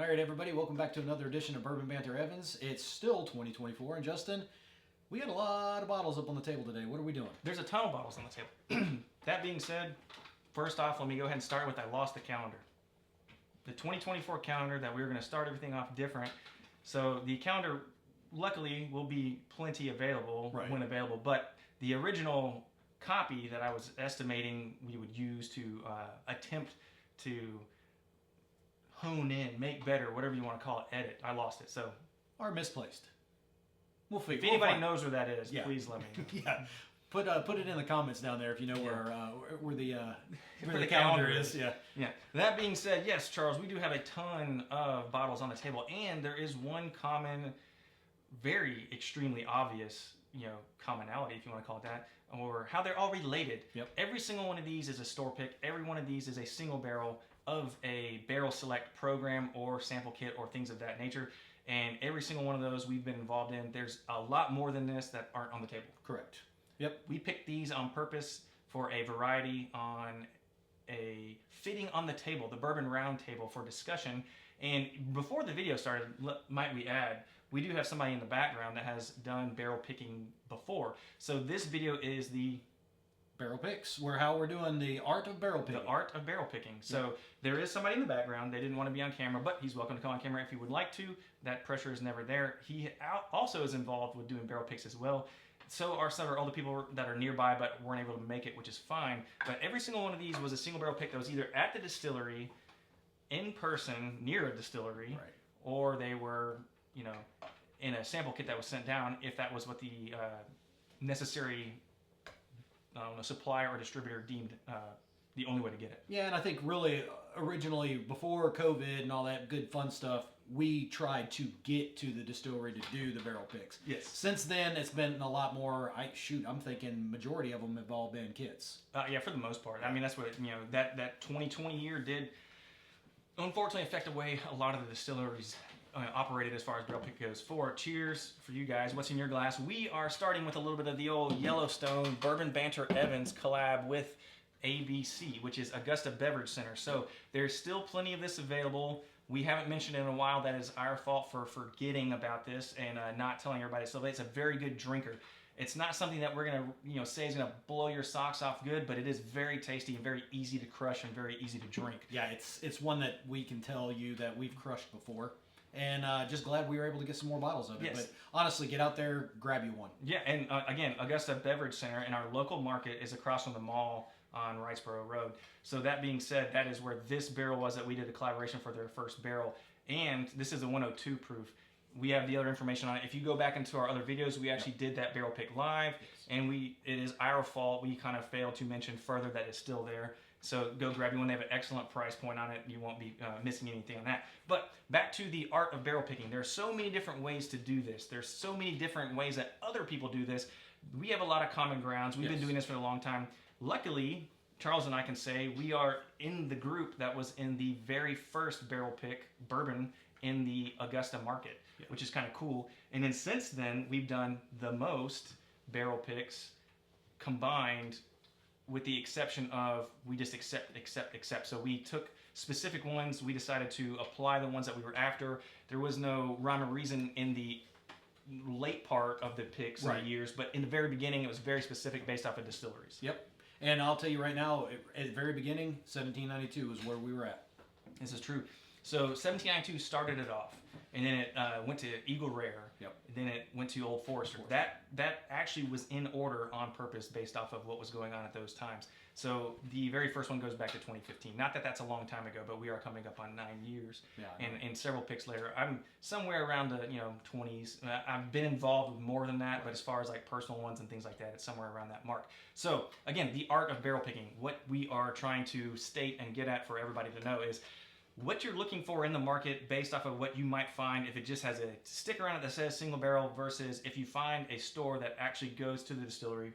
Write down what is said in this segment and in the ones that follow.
All right, everybody, welcome back to another edition of Bourbon Banter Evans. It's still 2024, and Justin, we got a lot of bottles up on the table today. What are we doing? There's a ton of bottles on the table. That being said, first off, let me go ahead and start with I lost the calendar. The 2024 calendar that we were going to start everything off different. So the calendar, luckily, will be plenty available when available, but the original copy that I was estimating we would use to attempt to hone in, make better, whatever you want to call it, edit. I lost it. So, or misplaced. We'll figure. If anybody knows where that is, please let me know. Yeah, put it in the comments down there if you know where the calendar is. Yeah. That being said, yes, Charles, we do have a ton of bottles on the table, and there is one common, very extremely obvious, commonality, if you want to call it that, or how they're all related. Yep. Every single one of these is a store pick. Every one of these is a single barrel of a barrel select program or sample kit or things of that nature. And every single one of those we've been involved in. There's a lot more than this that aren't on the table. Correct. Yep. We picked these on purpose for a variety on a fitting on the table, the bourbon round table for discussion. And before the video started, might we add, we do have somebody in the background that has done barrel picking before. So this video is the barrel picks. How we're doing the art of barrel picking. The art of barrel picking. So there is somebody in the background. They didn't want to be on camera, but he's welcome to come on camera if he would like to. That pressure is never there. He also is involved with doing barrel picks as well. So are several other people that are nearby but weren't able to make it, which is fine. But every single one of these was a single barrel pick that was either at the distillery, in person, near a distillery, or they were, in a sample kit that was sent down if that was what the necessary supplier or distributor deemed the only way to get it. Yeah, and I think really originally before COVID and all that good fun stuff, we tried to get to the distillery to do the barrel picks. Yes. Since then, it's been a lot more. I'm thinking majority of them have all been kits. Yeah, for the most part. I mean, that's what that 2020 year did. Unfortunately, affect the way a lot of the distilleries operated as far as barrel pick goes. Cheers for you guys. What's in your glass? We are starting with a little bit of the old Yellowstone Bourbon Banter Evans collab with ABC, which is Augusta Beverage Center. So there's still plenty of this available. We haven't mentioned it in a while. That is our fault for forgetting about this and not telling everybody. So it's a very good drinker. It's not something that we're gonna say is gonna blow your socks off good, but it is very tasty and very easy to crush and very easy to drink. Yeah, it's one that we can tell you that we've crushed before. And just glad we were able to get some more bottles of it. Yes. But honestly, get out there, grab you one. Yeah, and again, Augusta Beverage Center and our local market is across from the mall on Wrightsboro Road. So that being said, that is where this barrel was that we did a collaboration for their first barrel. And this is a 102 proof. We have the other information on it. If you go back into our other videos, we actually did that barrel pick live. And it is our fault. We kind of failed to mention further that it's still there. So go grab you one. They have an excellent price point on it. You won't be missing anything on that. But back to the art of barrel picking. There are so many different ways to do this. There's so many different ways that other people do this. We have a lot of common grounds. We've been doing this for a long time. Luckily, Charles and I can say we are in the group that was in the very first barrel pick bourbon in the Augusta market, which is kind of cool. And then since then, we've done the most barrel picks combined, with the exception of we just accept. So we took specific ones. We decided to apply the ones that we were after. There was no rhyme or reason in the late part of the picks in the years, but in the very beginning, it was very specific based off of distilleries. Yep. And I'll tell you right now, at the very beginning, 1792 is where we were at. This is true. So 1792 started it off, and then it went to Eagle Rare. Yep. And then it went to Old Forester. That actually was in order on purpose based off of what was going on at those times. So the very first one goes back to 2015. Not that that's a long time ago, but we are coming up on 9 years. Yeah. And several picks later, I'm somewhere around the 20s. I've been involved with more than that, but as far as like personal ones and things like that, it's somewhere around that mark. So again, the art of barrel picking. What we are trying to state and get at for everybody to know is what you're looking for in the market based off of what you might find if it just has a sticker on it that says single barrel versus if you find a store that actually goes to the distillery,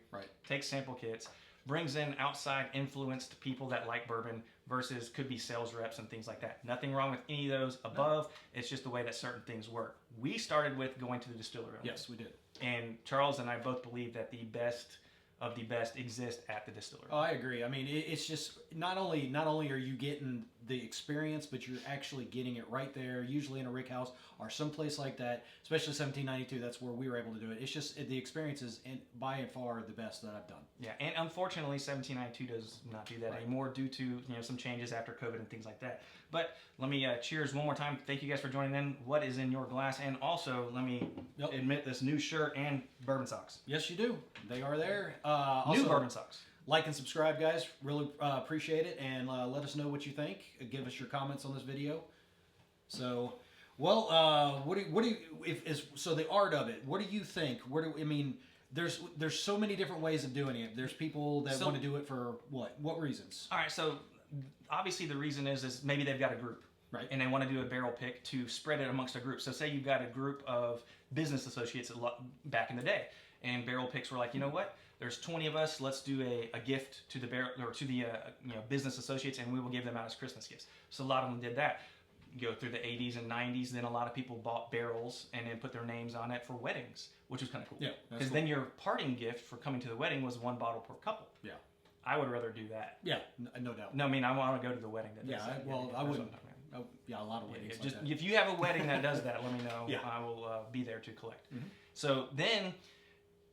takes sample kits, brings in outside influenced people that like bourbon versus could be sales reps and things like that. Nothing wrong with any of those above. It's just the way that certain things work. We started with going to the distillery. Yes, we did. And Charles and I both believe that the best of the best exist at the distillery. Oh, I agree. I mean, it's just not only are you getting the experience, but you're actually getting it right there, usually in a rick house or someplace like that, especially 1792. That's where we were able to do it. It's just the experience is by and far the best that I've done. Yeah, and unfortunately, 1792 does not do that anymore due to some changes after COVID and things like that. But let me cheers one more time. Thank you guys for joining in. What is in your glass? And also, let me admit this new shirt and bourbon socks. Yes, you do. They are there. New bourbon socks. Like and subscribe, guys. Really appreciate it, and let us know what you think. Give us your comments on this video. So, well, what do you so the art of it? What do you think? There's so many different ways of doing it. There's people that want to do it for what reasons? All right, so obviously the reason is maybe they've got a group, right? And they want to do a barrel pick to spread it amongst a group. So say you've got a group of business associates back in the day, and barrel picks were like, you know what? There's 20 of us. Let's do a gift to the business associates, and we will give them out as Christmas gifts. So a lot of them did that. Go through the 80s and 90s. Then a lot of people bought barrels and then put their names on it for weddings, which was kind of cool. Yeah, because then your parting gift for coming to the wedding was 1 bottle per couple. Yeah, I would rather do that. Yeah, no doubt. No, I mean I want to go to the wedding that does that. I wouldn't. A lot of weddings. Just like that. if you have a wedding that does that, let me know. Yeah. I will be there to collect. Mm-hmm. So then.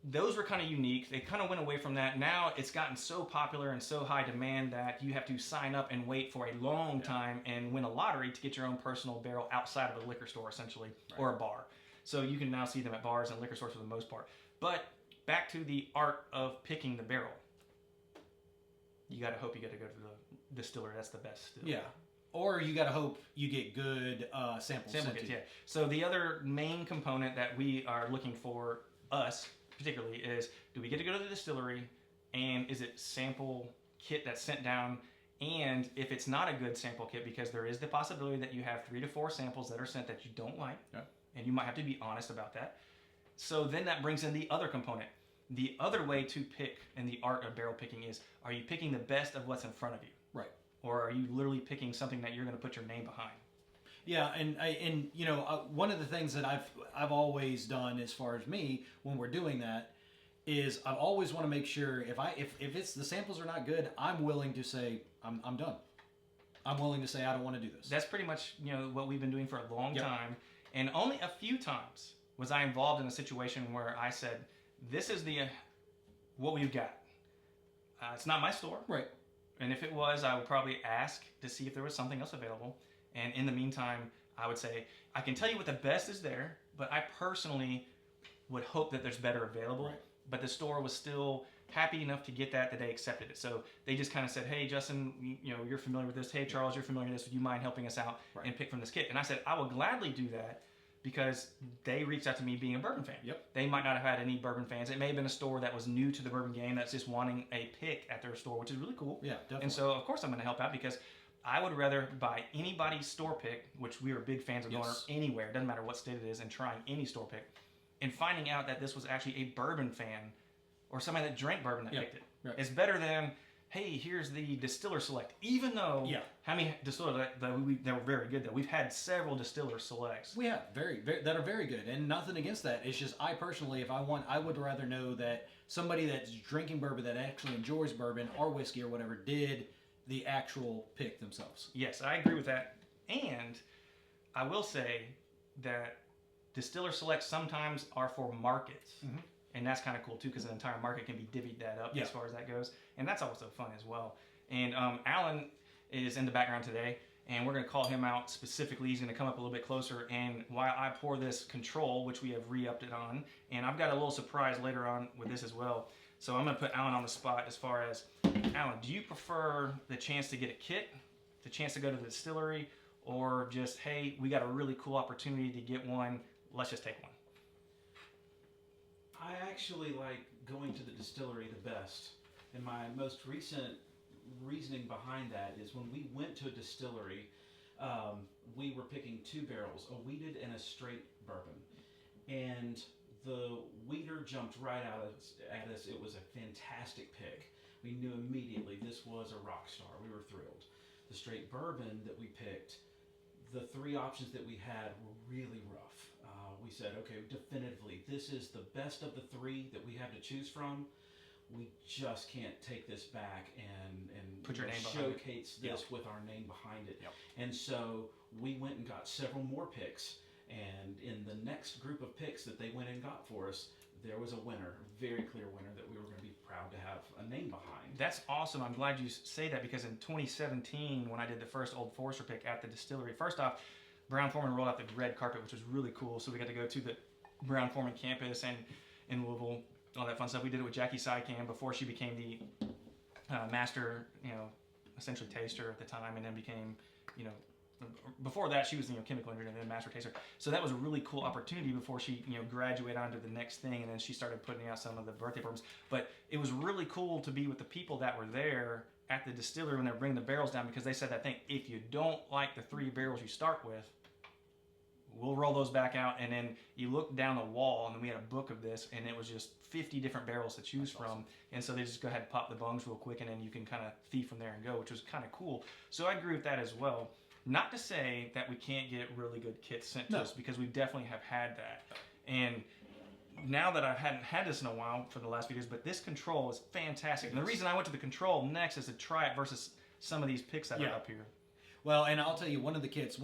Those were kind of unique. They kind of went away from that. Now it's gotten so popular and so high demand that you have to sign up and wait for a long time and win a lottery to get your own personal barrel outside of a liquor store, essentially, or a bar. So you can now see them at bars and liquor stores for the most part. But back to the art of picking the barrel. You got to hope you get to go to the distiller. That's the best still. Yeah. Or you got to hope you get good samples. Sample kits, yeah. So the other main component that we are looking for, us, particularly, is do we get to go to the distillery, and is it sample kit that's sent down? And if it's not a good sample kit, because there is the possibility that you have 3 to 4 samples that are sent that you don't like, and you might have to be honest about that. So then that brings in the other component. The other way to pick in the art of barrel picking is, are you picking the best of what's in front of you? Right. Or are you literally picking something that you're going to put your name behind? Yeah, and one of the things that I've always done as far as me when we're doing that is I always want to make sure if it's the samples are not good, I'm willing to say I'm done. I'm willing to say I don't want to do this. That's pretty much what we've been doing for a long time, and only a few times was I involved in a situation where I said, "This is what we've got. It's not my store, right?" And if it was, I would probably ask to see if there was something else available. And in the meantime, I would say, I can tell you what the best is there, but I personally would hope that there's better available. Right. But the store was still happy enough to get that they accepted it. So they just kind of said, hey, Justin, you're familiar with this. Hey, Charles, you're familiar with this. Would you mind helping us out and pick from this kit? And I said, I will gladly do that, because they reached out to me being a bourbon fan. Yep. They might not have had any bourbon fans. It may have been a store that was new to the bourbon game that's just wanting a pick at their store, which is really cool. Yeah, definitely. And so, of course, I'm going to help out, because I would rather buy anybody's store pick, which we are big fans of going anywhere, doesn't matter what state it is, and trying any store pick, and finding out that this was actually a bourbon fan or somebody that drank bourbon that picked it. Right. It's better than, hey, here's the distiller select. Even though, how many distillers that were very good, though. We've had several distiller selects. We have very that are very good, and nothing against that. It's just I personally, I would rather know that somebody that's drinking bourbon that actually enjoys bourbon or whiskey or whatever did the actual pick themselves. Yes, I agree with that. And I will say that distiller selects sometimes are for markets. Mm-hmm. And that's kind of cool too, because an entire market can be divvied that up as far as that goes. And that's also fun as well. And Alan is in the background today, and we're going to call him out specifically. He's going to come up a little bit closer. And while I pour this control, which we have re-upped it on, and I've got a little surprise later on with this as well. So I'm going to put Alan on the spot as far as, Alan, do you prefer the chance to get a kit, the chance to go to the distillery, or just, hey, we got a really cool opportunity to get one, let's just take one? I actually like going to the distillery the best. And my most recent reasoning behind that is when we went to a distillery, we were picking 2 barrels, a wheated and a straight bourbon. And the wheater jumped right out at us. It was a fantastic pick. We knew immediately this was a rock star. We were thrilled. The straight bourbon that we picked, the 3 options that we had were really rough. We said, okay, definitively, this is the best of the 3 that we have to choose from. we just can't take this back and Put your name behind it. showcase this with our name behind it. Yep. And so we went and got several more picks. And in the next group of picks that they went and got for us, there was a winner, a very clear winner that we were going to be proud to have a name behind. That's awesome. I'm glad you say that, because in 2017, when I did the first Old Forester pick at the distillery, first off, Brown-Forman rolled out the red carpet, which was really cool. So we got to go to the Brown-Forman campus and in Louisville, all that fun stuff. We did it with Jackie Sycam before she became the master, essentially taster at the time, and then became, before that she was chemical engineer and then master taster. So that was a really cool opportunity before she graduated on to the next thing, and then she started putting out some of the birthday bourbons. But it was really cool to be with the people that were there at the distillery when they were bringing the barrels down, because they said that thing, if you don't like the 3 barrels you start with, we'll roll those back out. And then you look down the wall, and then we had a book of this, and it was just 50 different barrels to choose from. Awesome. And so they just go ahead and pop the bungs real quick, and then you can kind of thief from there and go, which was kind of cool. So I agree with that as well. Not to say that we can't get really good kits sent to us, because we definitely have had that. And now that I hadn't had this in a while for the last few years, but this control is fantastic. And the reason I went to the control next is to try it versus some of these picks that are up here. Well, and I'll tell you, one of the kits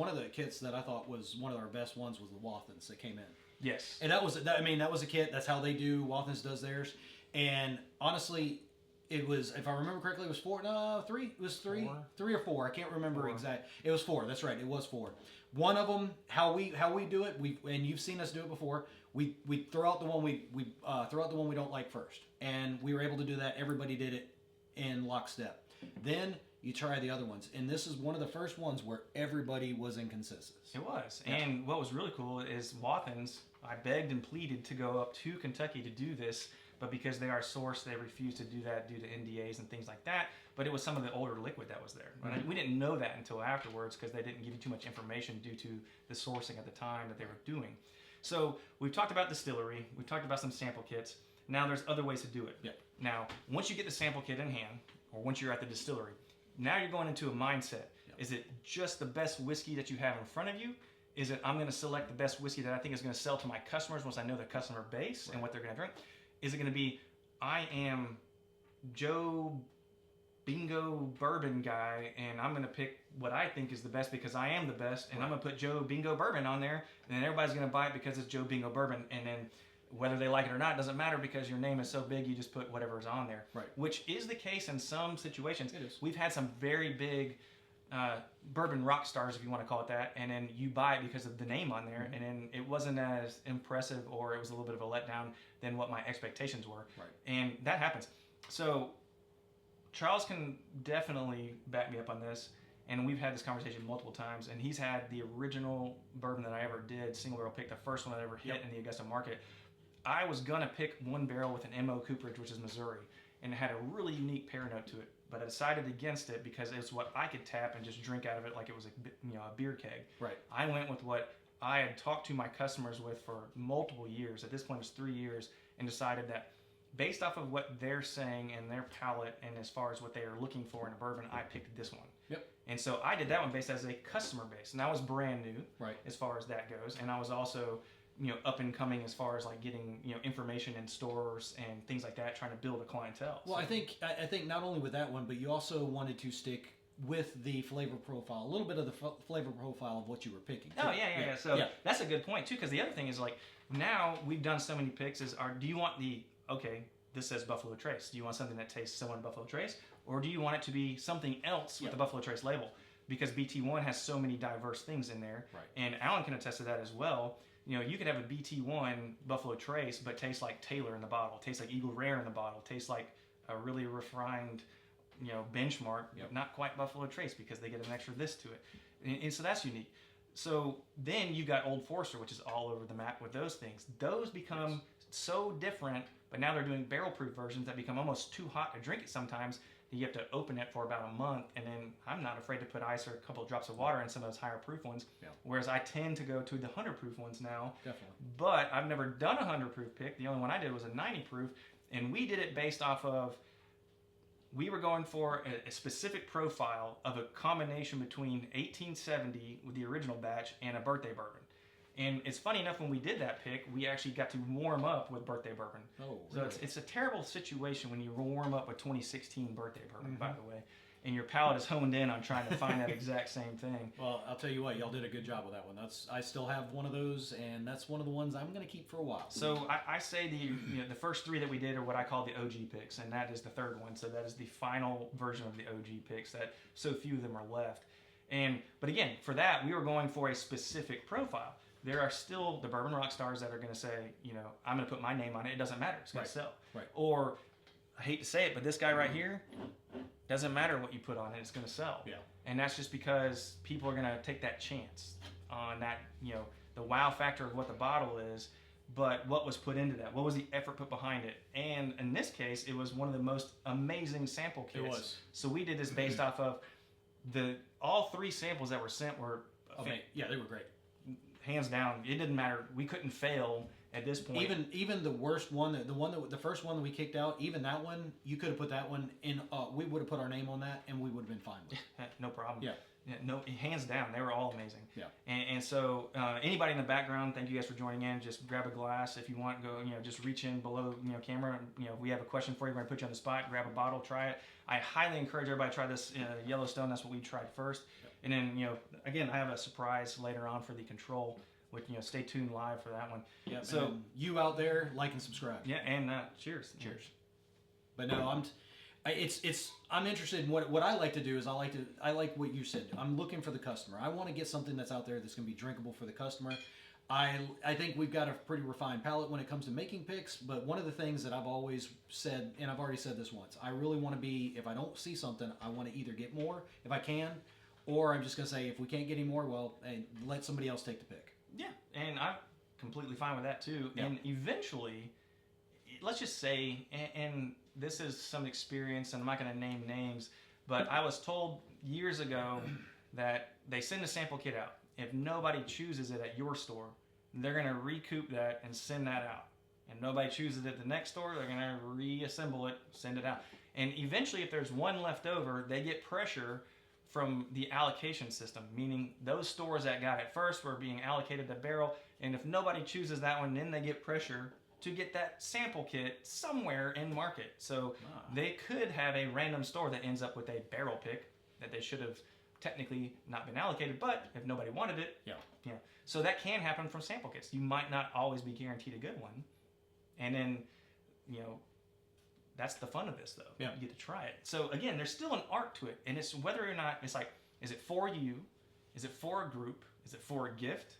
that I thought was one of our best ones was the Wathans that came in. Yes. And that was a kit. That's how they do. Wathans does theirs. And honestly, it was, if I remember correctly, it was 4. No, 3. It was 3. 3 or 4. I can't remember exactly. It was 4. That's right. It was 4. One of them, how we do it. And you've seen us do it before. We throw out the one we don't like first, and we were able to do that. Everybody did it in lockstep. Then you try the other ones, and this is one of the first ones where everybody was in consensus. It was. Yeah. And what was really cool is Wathans, I begged and pleaded to go up to Kentucky to do this, but because they are sourced, they refused to do that due to NDAs and things like that. But it was some of the older liquid that was there. Mm-hmm. We didn't know that until afterwards, because they didn't give you too much information due to the sourcing at the time that they were doing. So we've talked about distillery. We've talked about some sample kits. Now there's other ways to do it. Yeah. Now, once you get the sample kit in hand, or once you're at the distillery, now you're going into a mindset. Yeah. Is it just the best whiskey that you have in front of you? Is it, I'm going to select the best whiskey that I think is going to sell to my customers once I know the customer base and what they're going to drink? Is it going to be, I am Joe Bingo Bourbon guy, and I'm going to pick what I think is the best because I am the best, and I'm going to put Joe Bingo Bourbon on there, and then everybody's going to buy it because it's Joe Bingo Bourbon, and then whether they like it or not doesn't matter, because your name is so big you just put whatever's on there. Right. Which is the case in some situations. It is. We've had some very big bourbon rock stars, if you want to call it that, and then you buy it because of the name on there, and then it wasn't as impressive, or it was a little bit of a letdown than what my expectations were. Right. And that happens. So Charles can definitely back me up on this, and we've had this conversation multiple times, and he's had the original bourbon that I ever did, single barrel pick, the first one I ever hit in the Augusta market. I was going to pick one barrel with an MO cooperage, which is Missouri, and it had a really unique pear note to it, but I decided against it because it's what I could tap and just drink out of it like it was a beer keg. Right. I went with what I had talked to my customers with for multiple years. At this point, it was 3 years, and decided that based off of what they're saying and their palate, and as far as what they are looking for in a bourbon, I picked this one. Yep. And so I did that one based as a customer base, and I was brand new, right, as far as that goes, and I was also up and coming as far as like getting information in stores and things like that, trying to build a clientele. Well, so. I think not only with that one, but you also wanted to stick with the flavor profile, a little bit of the flavor profile of what you were picking. Oh yeah. So that's a good point too, because the other thing is, like, now we've done so many picks. Do you want this says Buffalo Trace. Do you want something that tastes similar to Buffalo Trace, or do you want it to be something else with the Buffalo Trace label? Because BT1 has so many diverse things in there, right. And Alan can attest to that as well. You could have a BT1 Buffalo Trace, but taste like Taylor in the bottle, taste like Eagle Rare in the bottle, taste like a really refined, benchmark, not quite Buffalo Trace, because they get an extra this to it. And so that's unique. So then you got Old Forester, which is all over the map with those things. Those become so different, but now they're doing barrel-proof versions that become almost too hot to drink it sometimes. You have to open it for about a month, and then I'm not afraid to put ice or a couple of drops of water in some of those higher proof ones, whereas I tend to go to the 100 proof ones now. Definitely. But I've never done a 100 proof pick. The only one I did was a 90 proof, and we did it based off of, we were going for a specific profile of a combination between 1870 with the original batch and a birthday bourbon. And it's funny enough, when we did that pick, we actually got to warm up with birthday bourbon. Oh, So really? it's a terrible situation when you warm up with 2016 birthday bourbon, by the way, and your palate is honed in on trying to find that exact same thing. Well, I'll tell you what, y'all did a good job with that one. I still have one of those, and that's one of the ones I'm going to keep for a while. So I say the first three that we did are what I call the OG picks, and that is the third one. So that is the final version of the OG picks that so few of them are left. But again, for that, we were going for a specific profile. There are still the bourbon rock stars that are going to say, I'm going to put my name on it. It doesn't matter. It's going to sell. Right. Or, I hate to say it, but this guy right here, doesn't matter what you put on it. It's going to sell. Yeah. And that's just because people are going to take that chance on that, the wow factor of what the bottle is, but what was put into that? What was the effort put behind it? And in this case, it was one of the most amazing sample kits. It was. So we did this based off of all three samples that were sent were Yeah, they were great. hands down. It didn't matter. We couldn't fail at this point. Even the worst one, the first one that we kicked out, even that one, you could have put that one in. We would have put our name on that, and we would have been fine with it. No problem. Yeah. No, hands down, they were all amazing. Yeah. And so anybody in the background, thank you guys for joining in. Just grab a glass if you want. Go, just reach in below, camera. If we have a question for you, we're gonna put you on the spot. Grab a bottle, try it. I highly encourage everybody to try this Yellowstone. That's what we tried first. Yep. And then again, I have a surprise later on for the Control. Which stay tuned live for that one. Yeah. So you out there, like and subscribe. Yeah, and cheers. Cheers. But no, I'm interested in what I like to do is I like what you said. I'm looking for the customer. I want to get something that's out there that's going to be drinkable for the customer. I think we've got a pretty refined palate when it comes to making picks, but one of the things that I've always said, and I've already said this once, I really want to be, if I don't see something, I want to either get more if I can, or I'm just going to say if we can't get any more, well, let somebody else take the pick. Yeah, and I'm completely fine with that too. Yeah. And eventually, let's just say, and this is some experience, and I'm not going to name names, but I was told years ago that they send a sample kit out. If nobody chooses it at your store, they're going to recoup that and send that out. And nobody chooses it at the next store, they're going to reassemble it, send it out. And eventually, if there's one left over, they get pressure from the allocation system, meaning those stores that got it first were being allocated the barrel, and if nobody chooses that one, then they get pressure to get that sample kit somewhere in market. So they could have a random store that ends up with a barrel pick that they should have technically not been allocated, but if nobody wanted it, yeah. So that can happen from sample kits. You might not always be guaranteed a good one, and then that's the fun of this, though. Yeah. You get to try it. So again, there's still an art to it, and it's whether or not it's like, is it for you? Is it for a group? Is it for a gift?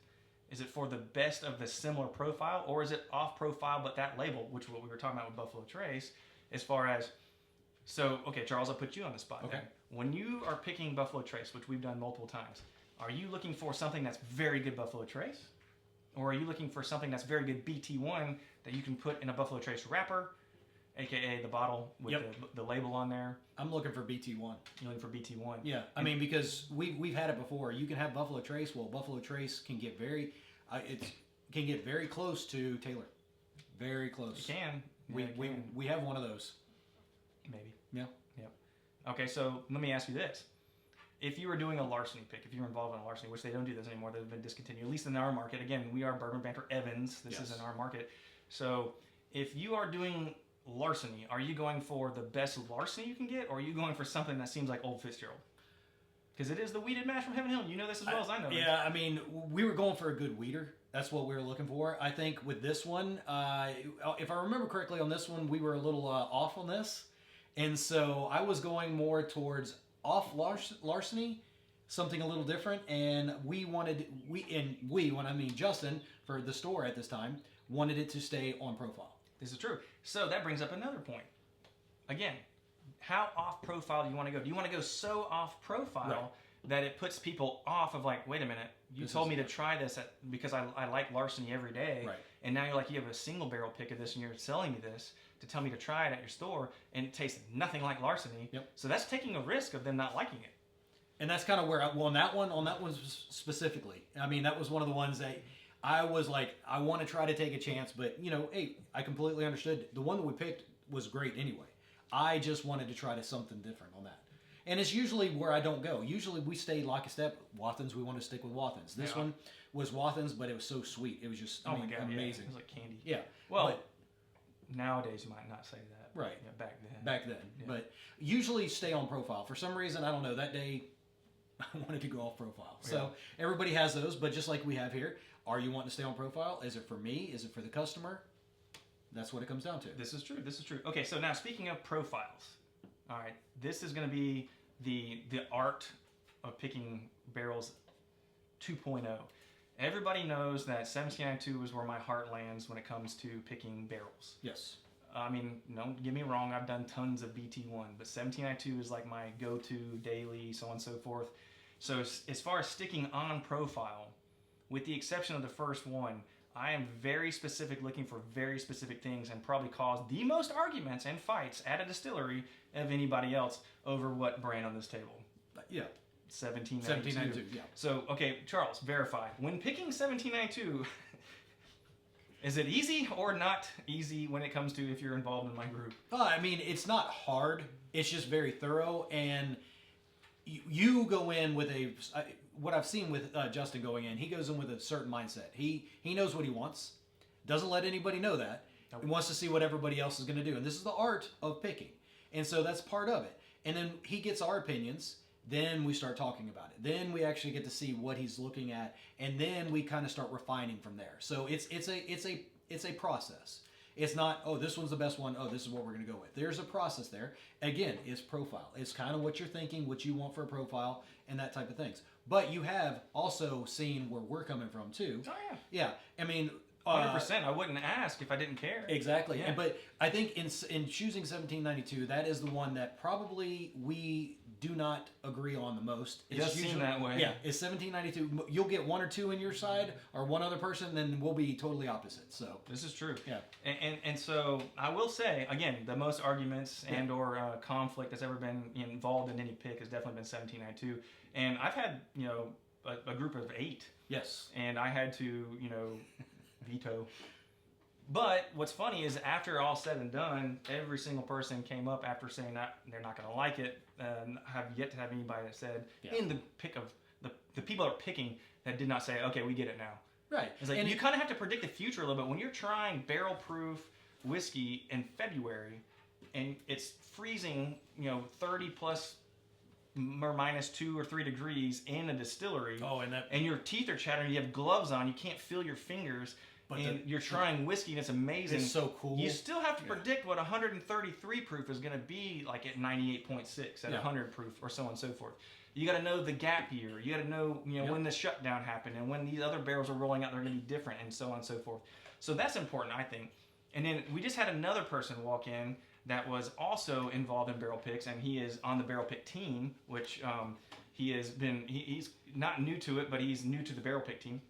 Is it for the best of the similar profile, or is it off profile but that label, which is what we were talking about with Buffalo Trace, as far as, so, okay, Charles, I'll put you on the spot. Okay. There. When you are picking Buffalo Trace, which we've done multiple times, are you looking for something that's very good Buffalo Trace? Or are you looking for something that's very good BT1 that you can put in a Buffalo Trace wrapper, aka the bottle with the label on there? I'm looking for BT1. You're looking for BT1. Yeah, I mean, because we've had it before. You can have Buffalo Trace. Well, Buffalo Trace can get very close to Taylor. Very close. It can. We have one of those. Maybe. Yeah. Okay, so let me ask you this. If you were doing a larceny pick, if you were involved in a larceny, which they don't do this anymore, they've been discontinued, at least in our market. Again, we are Bourbon Banter Evans. This is in our market. So if you are doing larceny, are you going for the best larceny you can get, or are you going for something that seems like Old Fitzgerald? Because it is the weeded mash from Heaven Hill. You know this as well as I know. Right? Yeah, I mean, we were going for a good weeder. That's what we were looking for. I think with this one, if I remember correctly on this one, we were a little Mm-hmm. off on this. And so I was going more towards off larceny, something a little different, and when I mean Justin, for the store at this time, wanted it to stay on profile. This is true. So that brings up another point. Again, how off profile do you want to go? Do you want to go so off profile that it puts people off of like, wait a minute, you told me to try this because I like larceny every day, and now you're like, you have a single barrel pick of this and you're selling me this to tell me to try it at your store, and it tastes nothing like larceny. So that's taking a risk of them not liking it. And that's kind of where on that one specifically, I mean, that was one of the ones that I was like, I want to try to take a chance, but hey, I completely understood. The one that we picked was great anyway. I just wanted to try something different on that. And it's usually where I don't go. Usually we stay lockstep. Wathans, we want to stick with Wathans. This one was Wathans, but it was so sweet. It was just Oh my God, amazing. Yeah. It was like candy. Yeah. Well, but, nowadays you might not say that. right. Yeah, back then. Back then. Yeah. But usually stay on profile. For some reason, I don't know, that day I wanted to go off profile. So everybody has those, but just like we have here, are you wanting to stay on profile? Is it for me? Is it for the customer? That's what it comes down to. This is true. This is true. Okay, so now speaking of profiles, all right, this is going to be the art of picking barrels 2.0. Everybody knows that 1792 is where my heart lands when it comes to picking barrels. Yes. I mean, don't get me wrong, I've done tons of BT1, but 1792 is like my go-to daily, so on and so forth. So as far as sticking on profile, with the exception of the first one, I am very specific, looking for very specific things, and probably cause the most arguments and fights at a distillery of anybody else over what brand on this table. Yeah. 1792. 1792, yeah. So, okay, Charles, verify. When picking 1792, is it easy or not easy when it comes to if you're involved in my group? I mean, it's not hard. It's just very thorough, and you go in with what I've seen with Justin going in, he goes in with a certain mindset. He knows what he wants, doesn't let anybody know that. He wants to see what everybody else is going to do, and this is the art of picking, and so that's part of it. And then he gets our opinions. Then we start talking about it. Then we actually get to see what he's looking at, and then we kind of start refining from there. So it's a process. It's not, oh, this one's the best one. Oh, this is what we're going to go with. There's a process there. Again, it's profile. It's kind of what you're thinking, what you want for a profile, and that type of things. But you have also seen where we're coming from too. Oh yeah. Yeah. I mean, 100%. I wouldn't ask if I didn't care. Exactly. Yeah. But I think in choosing 1792, that is the one that probably we do not agree on the most. It does seem that way. Yeah, it's 1792. You'll get one or two in your side, or one other person, then we'll be totally opposite. So this is true. Yeah. And so I will say again, the most arguments and or conflict that's ever been involved in any pick has definitely been 1792. And I've had a group of 8. Yes. And I had to veto. But what's funny is after all said and done, every single person came up after saying that they're not going to like it. Have yet to have anybody that said in the pick of the people that are picking that did not say, okay, we get it now. Right. It's like and you kind of have to predict the future a little bit when you're trying barrel proof whiskey in February and it's freezing, 30 plus or minus 2 or 3 degrees in a distillery. Oh, and your teeth are chattering. You have gloves on. You can't feel your fingers. And you're trying whiskey, and it's amazing. It's so cool. You still have to predict what 133 proof is going to be like at 98.6, at 100 proof, or so on and so forth. You got to know the gap year. You got to know, when the shutdown happened, and when these other barrels are rolling out, they're going to be different, and so on and so forth. So that's important, I think. And then we just had another person walk in that was also involved in barrel picks, and he is on the barrel pick team, which he's not new to it, but he's new to the barrel pick team.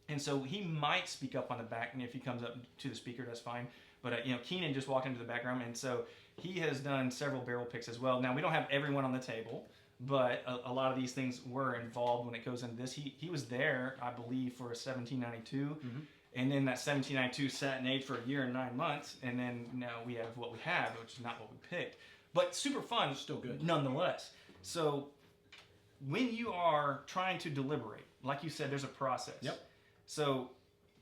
And so he might speak up on the back, and if he comes up to the speaker, that's fine. But Keenan just walked into the background, and so he has done several barrel picks as well. Now we don't have everyone on the table, but a lot of these things were involved when it goes into this. He was there, I believe, for a 1792, and then that 1792 sat and aged for a year and 9 months, and then now we have what we have, which is not what we picked, but super fun, still good nonetheless. So when you are trying to deliberate, like you said, there's a process. Yep. So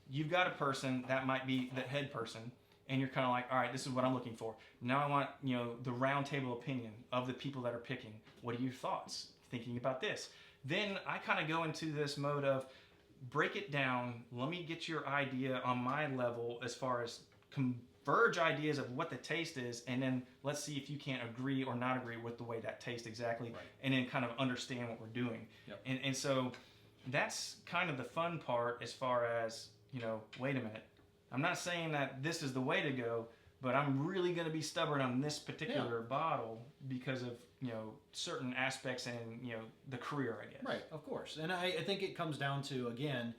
you've got a person that might be the head person, and you're kind of like, all right, this is what I'm looking for. Now I want, the round table opinion of the people that are picking. What are your thoughts thinking about this? Then I kind of go into this mode of break it down. Let me get your idea on my level as far as converge ideas of what the taste is, and then let's see if you can't agree or not agree with the way that tastes exactly, and then kind of understand what we're doing. Yep. And so that's kind of the fun part as far as, wait a minute. I'm not saying that this is the way to go, but I'm really going to be stubborn on this particular bottle because of, certain aspects in, the career, I guess. Right, of course. And I think it comes down to, again,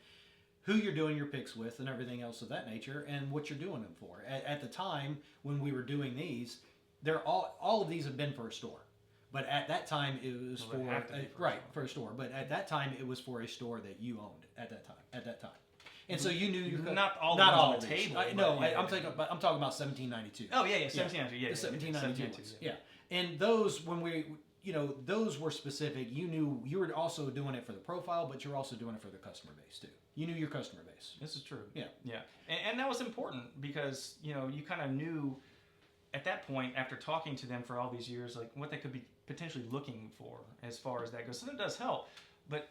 who you're doing your picks with and everything else of that nature and what you're doing them for. At the time when we were doing these, all of these have been for a store. But at that time, it was for a store. But at that time, it was for a store that you owned at that time. And so you knew you could not all on the table. I'm talking about 1792. Oh yeah, 1792. Yeah, 1792 ones. Yeah. And those when we you know, those were specific. You knew you were also doing it for the profile, but you're also doing it for the customer base too. You knew your customer base. This is true. Yeah. Yeah. And that was important because, you know, you kind of knew at that point, after talking to them for all these years, like what they could be potentially looking for as far as that goes. So that does help. But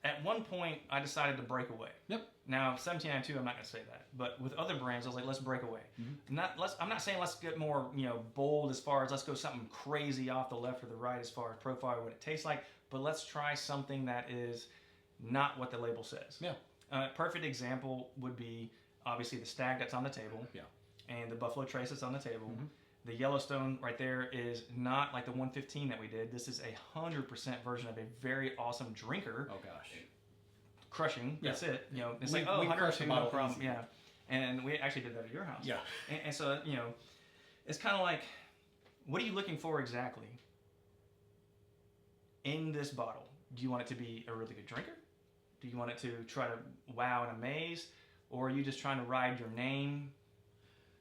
at one point, I decided to break away. Yep. Now, 1792, I'm not going to say that. But with other brands, I was like, let's break away. Mm-hmm. I'm not saying let's get more, you know, bold as far as let's go something crazy off the left or the right as far as profile, what it tastes like. But let's try something that is not what the label says. Yeah. Perfect example would be obviously the Stag that's on the table. Yeah. And the Buffalo Trace that's on the table. Mm-hmm. The Yellowstone right there is not like the 115 that we did. This is a 100% version of a very awesome drinker. Oh gosh. Crushing. That's it. You know, it's we like, oh, 102, no bottle problem. easy. Yeah. And we actually did that at your house. Yeah. And so, you know, it's kind of like, what are you looking for exactly in this bottle? Do you want it to be a really good drinker? Do you want it to try to wow and amaze? Or are you just trying to ride your name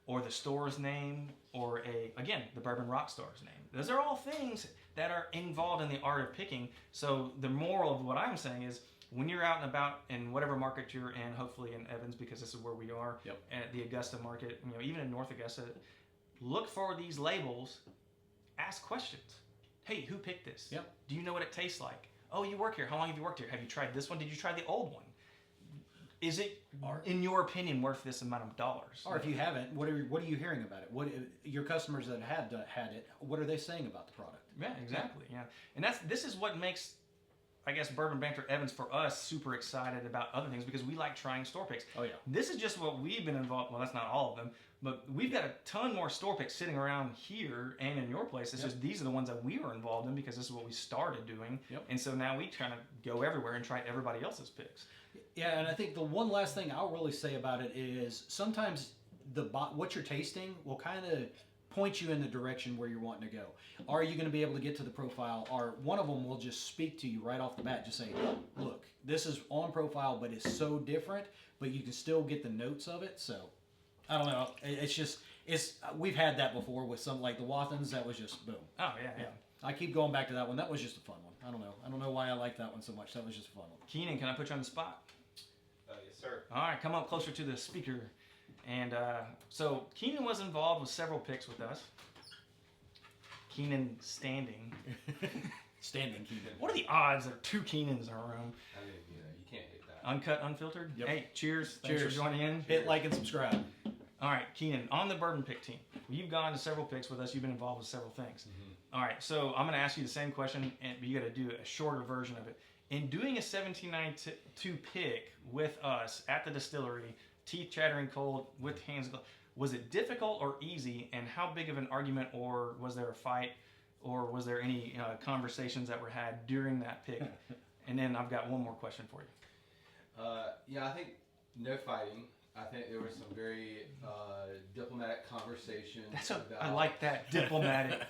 or the store's name or the Bourbon Rockstar's name? Those are all things that are involved in the art of picking. So the moral of what I'm saying is when you're out and about in whatever market you're in, hopefully in Evans, because this is where we are, Yep. at the Augusta market, you know, even in North Augusta, look for these labels, ask questions. Hey, who picked this? Yep. Do you know what it tastes like? Oh, you work here. How long have you worked here? Have you tried this one? Did you try the old one? Is it, in your opinion, worth this amount of dollars? Or if you haven't, what are you hearing about it? What your customers that have had it? What are they saying about the product? Yeah, exactly. Yeah, and this is what makes, I guess, Bourbon Banter Evans for us super excited about other things because we like trying store picks. Oh yeah. This is just what we've been involved. Well, that's not all of them, but we've got a ton more store picks sitting around here and in your place. It's just these are the ones that we were involved in because this is what we started doing. Yep. And so now we kind of go everywhere and try everybody else's picks. Yeah, and I think the one last thing I'll really say about it is sometimes what you're tasting will kind of point you in the direction where you're wanting to go. Are you going to be able to get to the profile? Or one of them will just speak to you right off the bat, just say, look, this is on profile, but it's so different, but you can still get the notes of it. So, I don't know. We've had that before with some, like the Wathans, that was just boom. Oh, yeah. I keep going back to that one. That was just a fun one. I don't know why I like that one so much. That was just a fun one. Keenan, can I put you on the spot? Yes, sir. All right, come up closer to the speaker. And so Keenan was involved with several picks with us. Keenan standing. Standing Keenan. What are the odds that two Keenans in a room? I mean, you can't hit that. Uncut, unfiltered? Yep. Hey, cheers. Thanks for joining in. Hit like and subscribe. All right, Keenan, on the bourbon pick team. You've gone to several picks with us. You've been involved with several things. Mm-hmm. All right, so I'm going to ask you the same question, but you got to do a shorter version of it. In doing a 1792 pick with us at the distillery, teeth chattering cold, with hands, was it difficult or easy? And how big of an argument, or was there a fight, or was there any conversations that were had during that pick? And then I've got one more question for you. Yeah, I think no fighting. I think there was some very diplomatic conversations about I like that, diplomatic.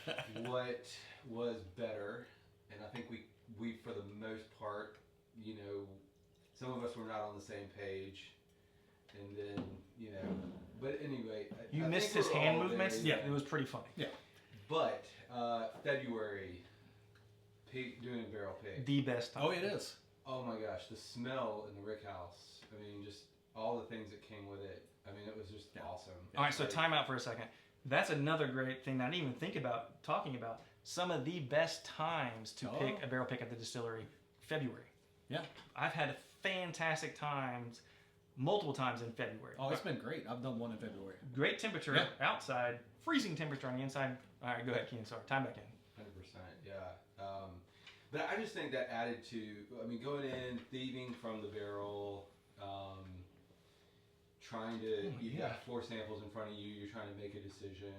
what was better, and I think we for the most part, you know, some of us were not on the same page, and then you know, but anyway, You I missed think his we're hand all movements. very- Yeah, it was pretty funny. Yeah. But February, doing barrel pig. The best time. Oh, it is. Oh my gosh, the smell in the rick house. I mean, just all the things that came with it. I mean, it was just awesome. All right, so Like, time out for a second. That's another great thing that I didn't even think about talking about. Some of the best times to pick a barrel pick at the distillery, February. Yeah. I've had fantastic times, multiple times in February. Oh, it's been great. I've done one in February. Great temperature outside, freezing temperature on the inside. All right, go ahead, Keenan. Sorry, time back in. 100%, yeah. But I just think that added to, I mean, going in, thieving from the barrel, trying to, you've got 4 samples in front of you, you're trying to make a decision.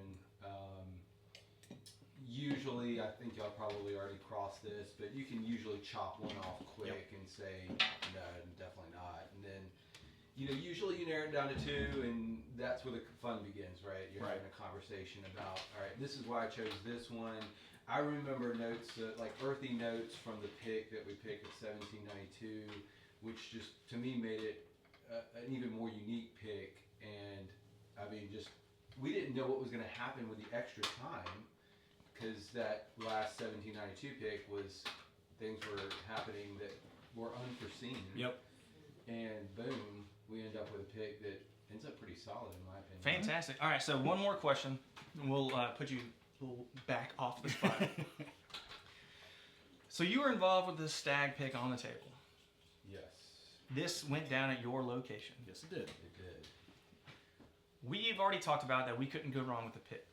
Usually, I think y'all probably already crossed this, but you can usually chop one off quick and say, no, definitely not. And then, you know, usually you narrow it down to 2, and that's where the fun begins, right? You're having a conversation about, all right, this is why I chose this one. I remember notes, like earthy notes from the pick that we picked at 1792, which just, to me, made it an even more unique pick. And, I mean, just, we didn't know what was going to happen with the extra time, because that last 1792 pick was things were happening that were unforeseen. Yep. And boom, we end up with a pick that ends up pretty solid in my opinion. Fantastic. All right, so one more question. We'll put you a little back off the spot. So you were involved with this stag pick on the table. Yes, This went down at your location. Yes, it did. it did. We've already talked about that we couldn't go wrong with the pit.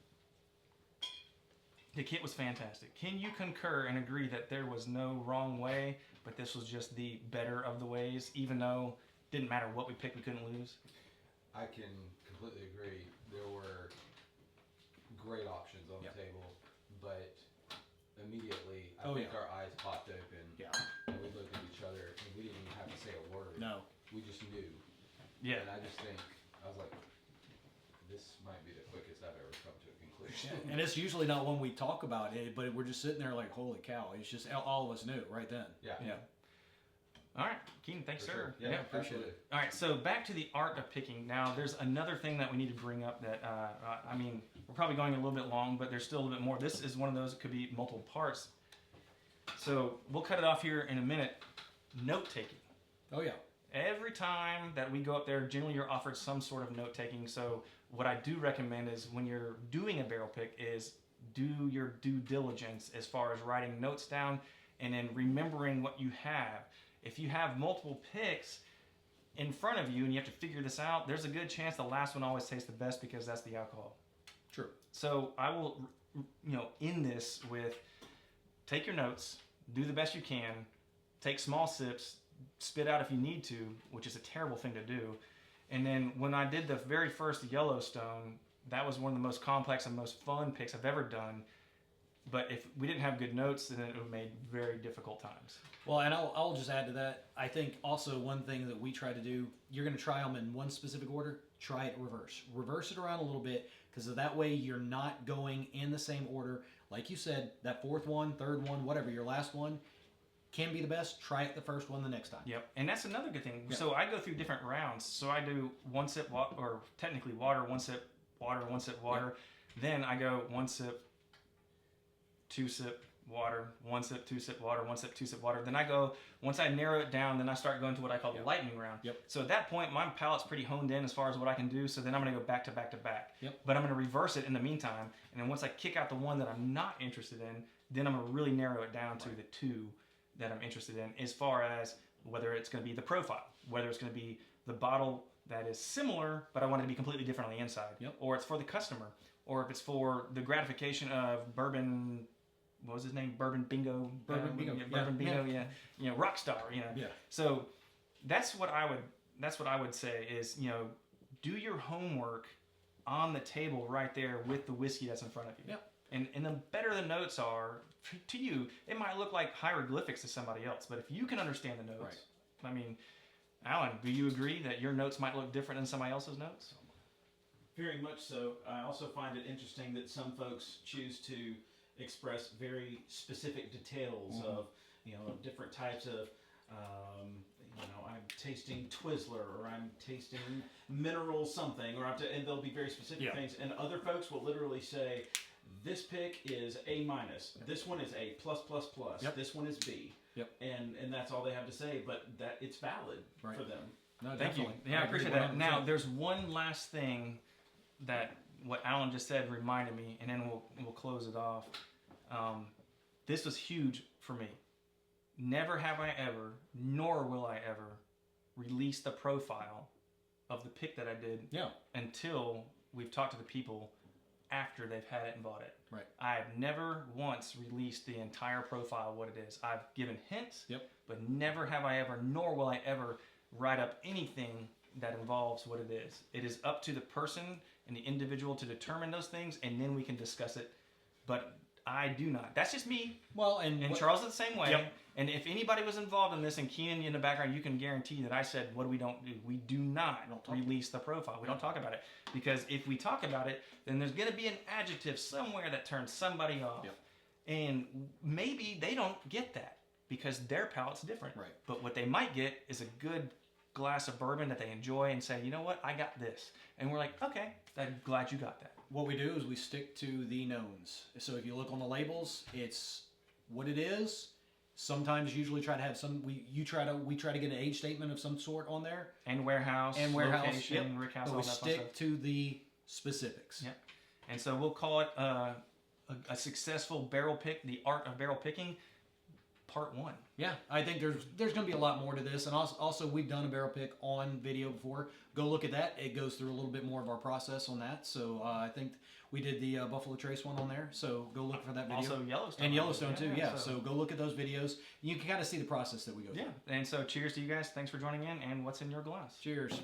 The kit was fantastic. Can you concur and agree that there was no wrong way, but this was just the better of the ways, even though it didn't matter what we picked, we couldn't lose? I can completely agree. There were great options on the table, but immediately I think our eyes popped open. Yeah. And we looked at each other and we didn't even have to say a word. No. We just knew. Yeah. And I just think, I was like, this might be the quickest I've ever come to a conclusion. And it's usually not when we talk about it, but we're just sitting there like, holy cow. It's just all of us knew right then. Yeah. Yeah. All right, Keenan, thanks, For sir. sure. Yeah, appreciate absolutely. All right, so back to the art of picking. Now, there's another thing that we need to bring up that, I mean, we're probably going a little bit long, but there's still a little bit more. This is one of those that could be multiple parts. So we'll cut it off here in a minute. Note taking. Oh, yeah. Every time that we go up there, generally you're offered some sort of note taking. So what I do recommend is when you're doing a barrel pick is do your due diligence as far as writing notes down and then remembering what you have. If you have multiple picks in front of you and you have to figure this out, there's a good chance the last one always tastes the best because that's the alcohol. True. So I will, end this with take your notes, do the best you can, take small sips, spit out if you need to, which is a terrible thing to do. And then when I did the very first Yellowstone, that was one of the most complex and most fun picks I've ever done. But if we didn't have good notes, then it would have made very difficult times. Well, and I'll just add to that. I think also one thing that we try to do, you're going to try them in one specific order, try it reverse. Reverse it around a little bit because that way you're not going in the same order. Like you said, that fourth one, third one, whatever, your last one can be the best. Try it the first one the next time. Yep, and that's another good thing. Yep. So I go through different rounds. So I do one sip, or technically water, one sip, water, one sip, water. Yep. Then I go one sip, two sip, water, one sip, two sip, water, one sip, two sip, water. Then I go, once I narrow it down, then I start going to what I call the lightning round. Yep. So at that point, my palate's pretty honed in as far as what I can do. So then I'm going to go back to back to back. Yep. But I'm going to reverse it in the meantime. And then once I kick out the one that I'm not interested in, then I'm going to really narrow it down to the two that I'm interested in, as far as whether it's going to be the profile, whether it's going to be the bottle that is similar, but I want it to be completely different on the inside. Yep. Or it's for the customer, or if it's for the gratification of Bourbon. What was his name? Bourbon Bingo. Bourbon Bingo. Bourbon Bingo. Yeah. Rockstar. Yeah. So that's what I would say is, do your homework on the table right there with the whiskey that's in front of you. Yep. And the better the notes are to you, it might look like hieroglyphics to somebody else, but if you can understand the notes, right. I mean, Alan, do you agree that your notes might look different than somebody else's notes? Very much so. I also find it interesting that some folks choose to express very specific details of, different types of, I'm tasting Twizzler, or I'm tasting mineral something, or and they'll be very specific things. And other folks will literally say, this pick is A-, this one is A+++, this one is B. Yep. And that's all they have to say, but that it's valid for them. No, Thank you. definitely. Yeah, I appreciate that. 100%. Now, there's one last thing that what Alan just said reminded me, and then we'll close it off. This was huge for me. Never have I ever, nor will I ever, release the profile of the pick that I did until we've talked to the people after they've had it and bought it. Right. I've never once released the entire profile of what it is. I've given hints, but never have I ever, nor will I ever, write up anything that involves what it is. It is up to the person and the individual to determine those things, and then we can discuss it. But I do not. That's just me. Well, and Charles is the same way. Yep. And if anybody was involved in this, and Keenan in the background, you can guarantee that I said, what do we don't do? We do not release the profile. We don't talk about it. Because if we talk about it, then there's going to be an adjective somewhere that turns somebody off. Yep. And maybe they don't get that because their palate's different. Right. But what they might get is a good glass of bourbon that they enjoy and say, you know what, I got this. And we're like, okay, I'm glad you got that. what we do is we stick to the knowns. So if you look on the labels, it's what it is. Sometimes usually try to have we try to get an age statement of some sort on there. And warehouse, location, yep. rick house, But all we that fun stick stuff. to the specifics. Yep. And so we'll call it a successful barrel pick, the art of barrel picking, part 1. Yeah, I think there's going to be a lot more to this, and also we've done a barrel pick on video before. Go look at that; it goes through a little bit more of our process on that. So I think we did the Buffalo Trace one on there. So go look for that video. Also Yellowstone. And Yellowstone too. Yeah. So So go look at those videos. You can kind of see the process that we go through. yeah. And so cheers to you guys. Thanks for joining in. And what's in your glass? Cheers.